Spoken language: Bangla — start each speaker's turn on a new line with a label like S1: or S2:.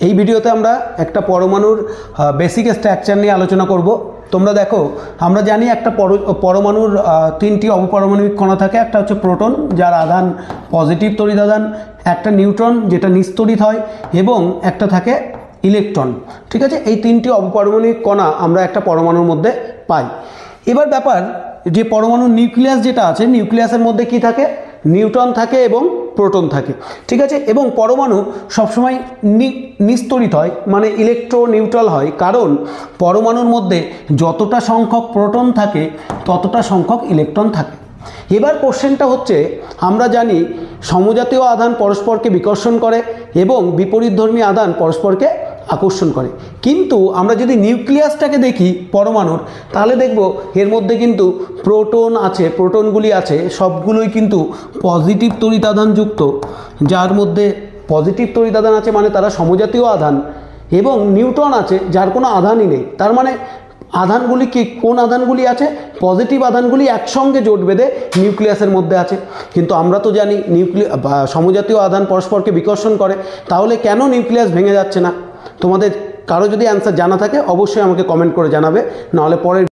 S1: এই ভিডিওতে আমরা একটা পরমাণুর বেসিক স্ট্রাকচার নিয়ে আলোচনা করব। তোমরা দেখো, আমরা জানি একটা পরমাণুর তিনটি অবপারমাণবিক কণা থাকে। একটা হচ্ছে প্রোটন, যার আধান পজিটিভ তড়িৎ আধান, একটা নিউট্রন যেটা নিস্তড়িত হয়, এবং একটা থাকে ইলেকট্রন। ঠিক আছে, এই তিনটি অবপারমাণবিক কণা আমরা একটা পরমাণুর মধ্যে পাই। এবার ব্যাপার যে পরমাণুর নিউক্লিয়াস যেটা আছে, নিউক্লিয়াসের মধ্যে কি থাকে? নিউট্রন থাকে এবং প্রোটন থাকে। ঠিক আছে, এবং পরমাণু সবসময় নিস্তড়িত হয়, মানে ইলেকট্রো নিউট্রাল হয়, কারণ পরমাণুর মধ্যে যতটা সংখ্যক প্রোটন থাকে ততটা সংখ্যক ইলেকট্রন থাকে। এবার কোশ্চেনটা হচ্ছে, আমরা জানি সমজাতীয় আধান পরস্পরকে বিকর্ষণ করে এবং বিপরীতধর্মী আধান পরস্পরকে আকর্ষণ করে। কিন্তু আমরা যদি নিউক্লিয়াসটাকে দেখি পরমাণুর, তাহলে দেখব এর মধ্যে কিন্তু প্রোটন আছে, প্রোটনগুলি আছে, সবগুলোই কিন্তু পজিটিভ তড়িৎ আধান যুক্ত। যার মধ্যে পজিটিভ তড়িৎ আধান আছে মানে তারা সমজাতীয় আধান, এবং নিউট্রন আছে যার কোনো আধানই নেই। তার মানে আধানগুলি কি, কোন আধানগুলি আছে? পজিটিভ আধানগুলি একসঙ্গে জোট বেঁধে নিউক্লিয়াসের মধ্যে আছে। কিন্তু আমরা তো জানি সমজাতীয় আধান পরস্পরকে বিকর্ষণ করে, তাহলে কেন নিউক্লিয়াস ভেঙে যাচ্ছে না? তোমাদের কারো যদি অ্যান্সার জানা থাকে অবশ্যই আমাকে কমেন্ট করে জানাবে, নাহলে পরের